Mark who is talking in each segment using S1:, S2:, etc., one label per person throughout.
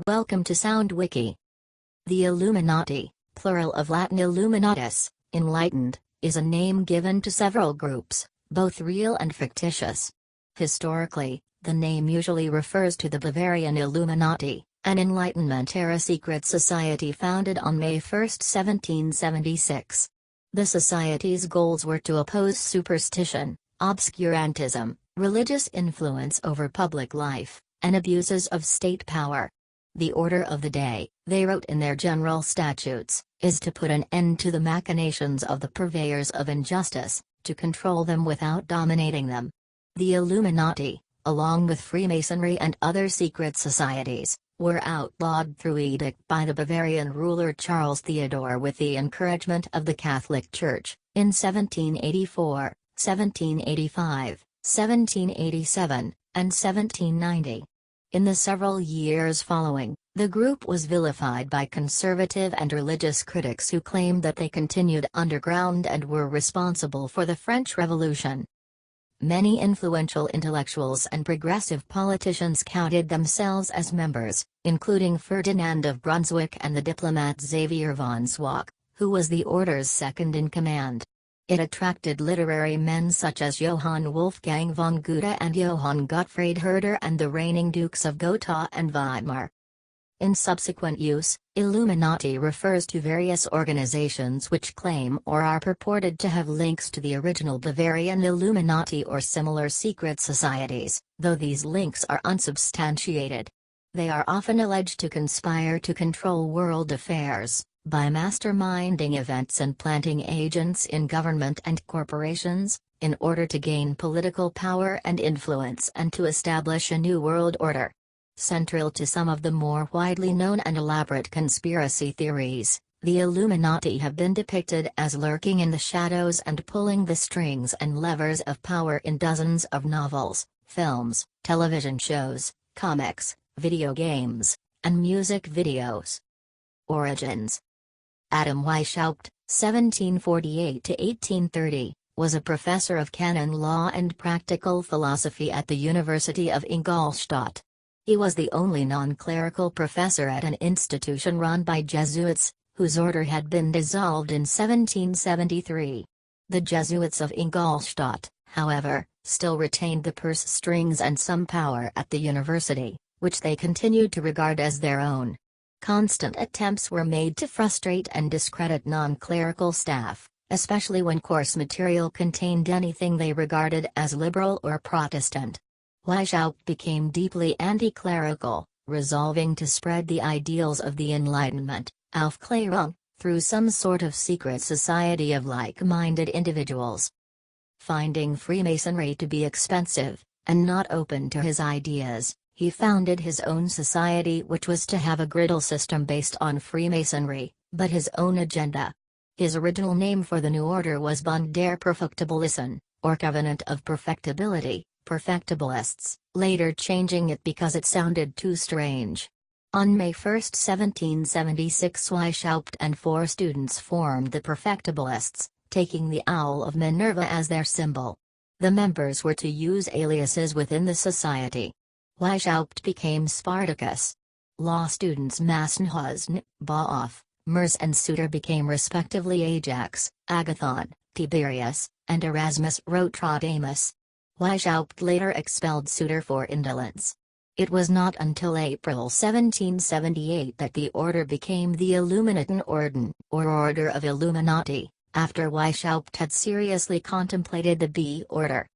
S1: Welcome to Sound Wiki. The Illuminati, plural of Latin Illuminatus, enlightened, is a name given to several groups, both real and fictitious. Historically, the name usually refers to the Bavarian Illuminati, an Enlightenment-era secret society founded on May 1, 1776. The society's goals were to oppose superstition, obscurantism, religious influence over public life, and abuses of state power. The order of the day, they wrote in their general statutes, is to put an end to the machinations of the purveyors of injustice, to control them without dominating them. The Illuminati, along with Freemasonry and other secret societies, were outlawed through edict by the Bavarian ruler Charles Theodore with the encouragement of the Catholic Church, in 1784, 1785, 1787, and 1790. In the several years following, the group was vilified by conservative and religious critics who claimed that they continued underground and were responsible for the French Revolution. Many influential intellectuals and progressive politicians counted themselves as members, including Ferdinand of Brunswick and the diplomat Xavier von Zwack, who was the order's second-in-command. It attracted literary men such as Johann Wolfgang von Goethe and Johann Gottfried Herder and the reigning dukes of Gotha and Weimar. In subsequent use, Illuminati refers to various organizations which claim or are purported to have links to the original Bavarian Illuminati or similar secret societies, though these links are unsubstantiated. They are often alleged to conspire to control world affairs, by masterminding events and planting agents in government and corporations, in order to gain political power and influence and to establish a new world order. Central to some of the more widely known and elaborate conspiracy theories, the Illuminati have been depicted as lurking in the shadows and pulling the strings and levers of power in dozens of novels, films, television shows, comics, video games, and music videos. Origins. Adam Weishaupt, 1748–1830, was a professor of canon law and practical philosophy at the University of Ingolstadt. He was the only non-clerical professor at an institution run by Jesuits, whose order had been dissolved in 1773. The Jesuits of Ingolstadt, however, still retained the purse strings and some power at the university, which they continued to regard as their own. Constant attempts were made to frustrate and discredit non-clerical staff, especially when course material contained anything they regarded as liberal or Protestant. Weishaupt became deeply anti-clerical, resolving to spread the ideals of the Enlightenment, Aufklärung, through some sort of secret society of like-minded individuals. Finding Freemasonry to be expensive, and not open to his ideas, he founded his own society which was to have a griddle system based on Freemasonry, but his own agenda. His original name for the new order was Bund der Perfectibilisten, or Covenant of Perfectibility, Perfectibilists, later changing it because it sounded too strange. On May 1, 1776, Weishaupt and 4 students formed the Perfectibilists, taking the owl of Minerva as their symbol. The members were to use aliases within the society. Weishaupt became Spartacus. Law students Massenhausen, Baoff, Merce and Suter became respectively Ajax, Agathon, Tiberius, and Erasmus Rotradamus. Weishaupt later expelled Suter for indolence. It was not until April 1778 that the order became the Illuminatenorden, or Order of Illuminati, after Weishaupt had seriously contemplated the B order.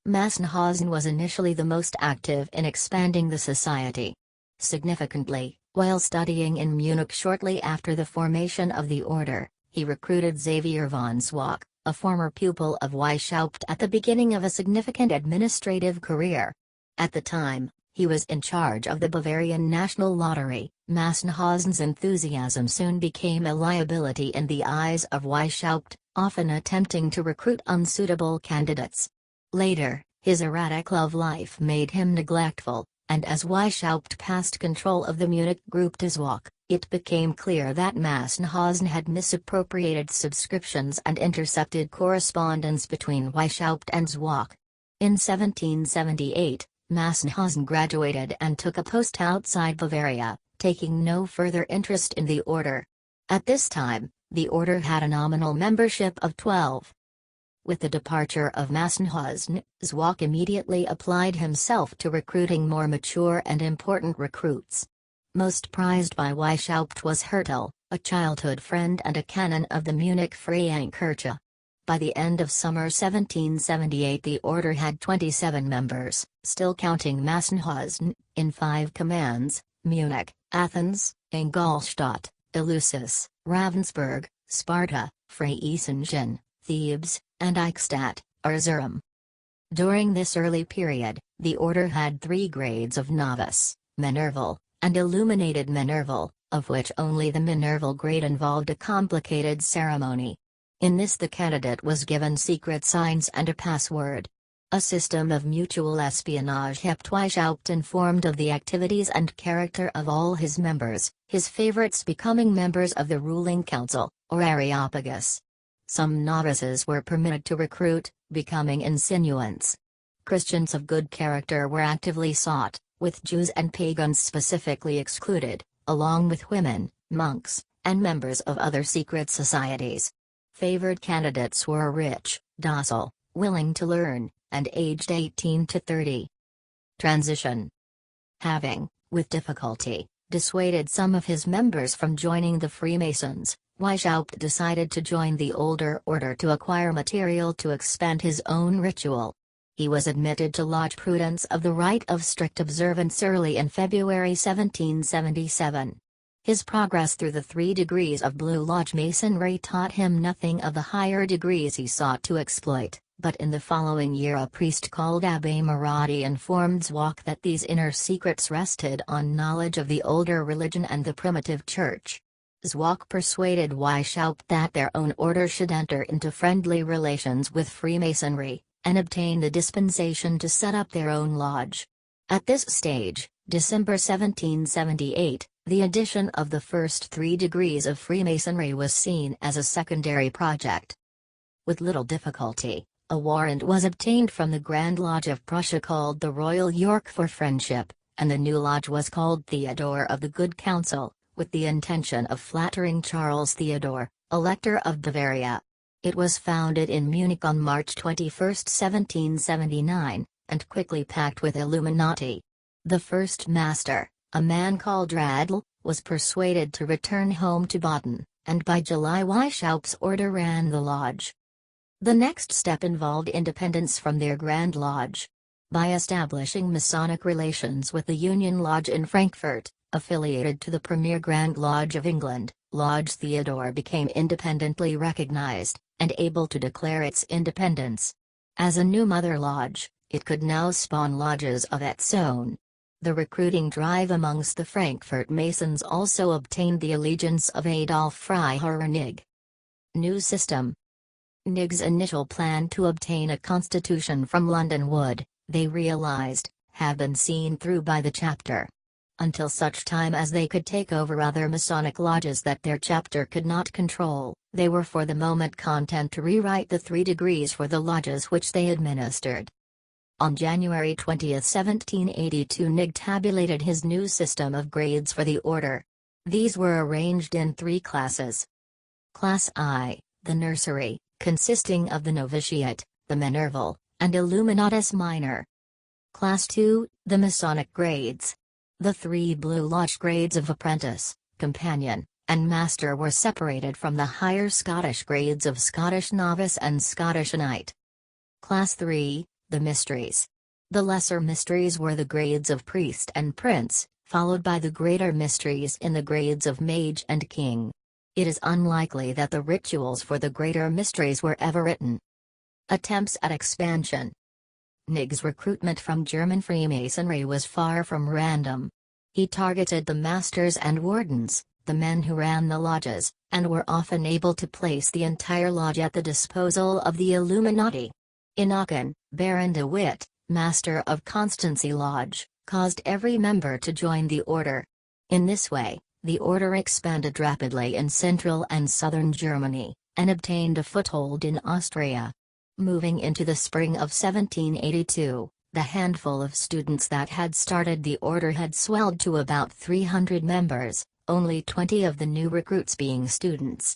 S1: Massenhausen was initially the most active in expanding the society. Significantly, while studying in Munich shortly after the formation of the order, he recruited Xavier von Zwack, a former pupil of Weishaupt, at the beginning of a significant administrative career. At the time, he was in charge of the Bavarian National Lottery. Massenhausen's enthusiasm soon became a liability in the eyes of Weishaupt, often attempting to recruit unsuitable candidates. Later, his erratic love life made him neglectful, and as Weishaupt passed control of the Munich group to Zwack, it became clear that Massenhausen had misappropriated subscriptions and intercepted correspondence between Weishaupt and Zwack. In 1778, Massenhausen graduated and took a post outside Bavaria, taking no further interest in the order. At this time, the order had a nominal membership of 12. With the departure of Massenhausen, Zwack immediately applied himself to recruiting more mature and important recruits. Most prized by Weishaupt was Hertel, a childhood friend and a canon of the Munich Freiankirche. By the end of summer 1778 the order had 27 members, still counting Massenhausen, in 5 commands: Munich, Athens, Ingolstadt, Eleusis, Ravensburg, Sparta, Freisingen, Thebes, and Eichstätt, Erzurum. During this early period, the order had 3 grades of novice, Minerval, and illuminated Minerval, of which only the Minerval grade involved a complicated ceremony. In this the candidate was given secret signs and a password. A system of mutual espionage kept Weishaupt informed of the activities and character of all his members, his favorites becoming members of the ruling council, or Areopagus. Some novices were permitted to recruit, becoming insinuants. Christians of good character were actively sought, with Jews and pagans specifically excluded, along with women, monks, and members of other secret societies. Favored candidates were rich, docile, willing to learn, and aged 18 to 30. Transition. Having, with difficulty, dissuaded some of his members from joining the Freemasons, Weishaupt decided to join the older order to acquire material to expand his own ritual. He was admitted to Lodge Prudence of the Rite of Strict Observance early in February 1777. His progress through the 3 degrees of Blue Lodge Masonry taught him nothing of the higher degrees he sought to exploit, but in the following year a priest called Abbé Maradi informed Zwack that these inner secrets rested on knowledge of the older religion and the primitive church. Zwack persuaded Weishaupt that their own order should enter into friendly relations with Freemasonry, and obtain the dispensation to set up their own lodge. At this stage, December 1778, the addition of the first 3 degrees of Freemasonry was seen as a secondary project. With little difficulty, a warrant was obtained from the Grand Lodge of Prussia called the Royal York for Friendship, and the new lodge was called Theodore of the Good Counsel, with the intention of flattering Charles Theodore, Elector of Bavaria. It was founded in Munich on March 21, 1779, and quickly packed with Illuminati. The first master, a man called Radl, was persuaded to return home to Baden, and by July Weishaupt's order ran the lodge. The next step involved independence from their Grand Lodge. By establishing Masonic relations with the Union Lodge in Frankfurt, affiliated to the premier Grand Lodge of England, Lodge Theodore became independently recognized, and able to declare its independence. As a new mother lodge, it could now spawn lodges of its own. The recruiting drive amongst the Frankfurt Masons also obtained the allegiance of Adolf Freiherr Nigg. New system. Nigg's initial plan to obtain a constitution from London would, they realized, have been seen through by the chapter. Until such time as they could take over other Masonic lodges that their chapter could not control, they were for the moment content to rewrite the 3 degrees for the lodges which they administered. On January 20, 1782 Nigg tabulated his new system of grades for the order. These were arranged in 3 classes. Class I, the nursery, consisting of the novitiate, the Minerval, and Illuminatus Minor. Class II, the Masonic grades. The 3 Blue Lodge grades of apprentice, companion, and master were separated from the higher Scottish grades of Scottish novice and Scottish knight. Class III, the mysteries. The lesser mysteries were the grades of priest and prince, followed by the greater mysteries in the grades of mage and king. It is unlikely that the rituals for the greater mysteries were ever written. Attempts at expansion. Nigg's recruitment from German Freemasonry was far from random. He targeted the masters and wardens, the men who ran the lodges, and were often able to place the entire lodge at the disposal of the Illuminati. Inochen, Baron de Witt, master of Constancy Lodge, caused every member to join the order. In this way, the order expanded rapidly in central and southern Germany, and obtained a foothold in Austria. Moving into the spring of 1782, The handful of students that had started the order had swelled to about 300 members, only 20 of the new recruits being students.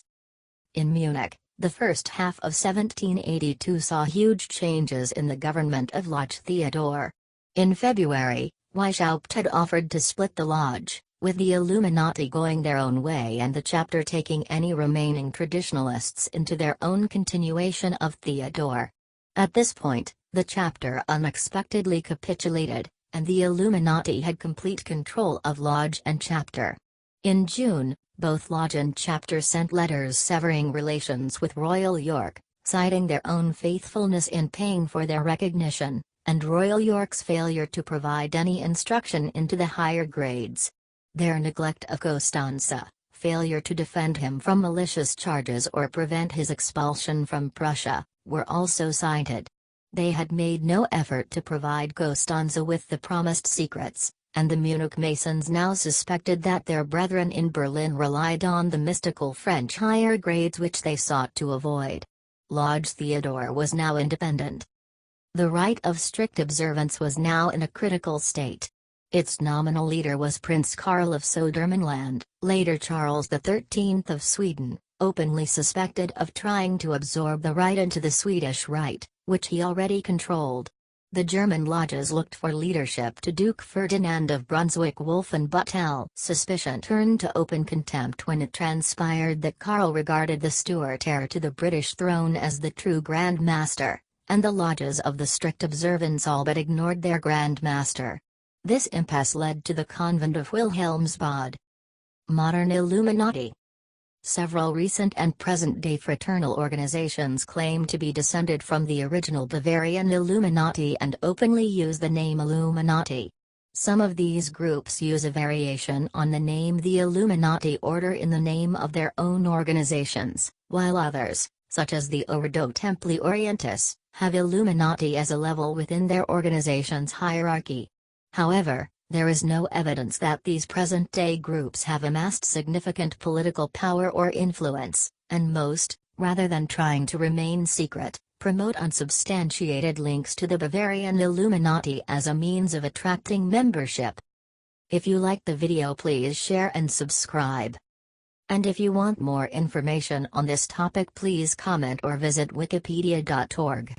S1: In Munich, the first half of 1782 saw huge changes in the government of Lodge Theodore. In February, Weishaupt had offered to split the lodge, with the Illuminati going their own way and the chapter taking any remaining traditionalists into their own continuation of Theodore. At this point, the chapter unexpectedly capitulated, and the Illuminati had complete control of lodge and chapter. In June, both lodge and chapter sent letters severing relations with Royal York, citing their own faithfulness in paying for their recognition, and Royal York's failure to provide any instruction into the higher grades. Their neglect of Costanza, failure to defend him from malicious charges or prevent his expulsion from Prussia, were also cited. They had made no effort to provide Costanza with the promised secrets, and the Munich Masons now suspected that their brethren in Berlin relied on the mystical French higher grades which they sought to avoid. Lodge Theodore was now independent. The rite of strict observance was now in a critical state. Its nominal leader was Prince Karl of Södermanland, later Charles XIII of Sweden, openly suspected of trying to absorb the rite into the Swedish rite, which he already controlled. The German lodges looked for leadership to Duke Ferdinand of Brunswick Wolfgang, but suspicion turned to open contempt when it transpired that Karl regarded the Stuart heir to the British throne as the true Grand Master, and the lodges of the strict observance all but ignored their Grand Master. This impasse led to the convent of Wilhelmsbad. Modern Illuminati. Several recent and present-day fraternal organizations claim to be descended from the original Bavarian Illuminati and openly use the name Illuminati. Some of these groups use a variation on the name the Illuminati Order in the name of their own organizations, while others, such as the Ordo Templi Orientis, have Illuminati as a level within their organization's hierarchy. However, there is no evidence that these present-day groups have amassed significant political power or influence, and most, rather than trying to remain secret, promote unsubstantiated links to the Bavarian Illuminati as a means of attracting membership. If you liked the video, please share and subscribe. And if you want more information on this topic, please comment or visit wikipedia.org.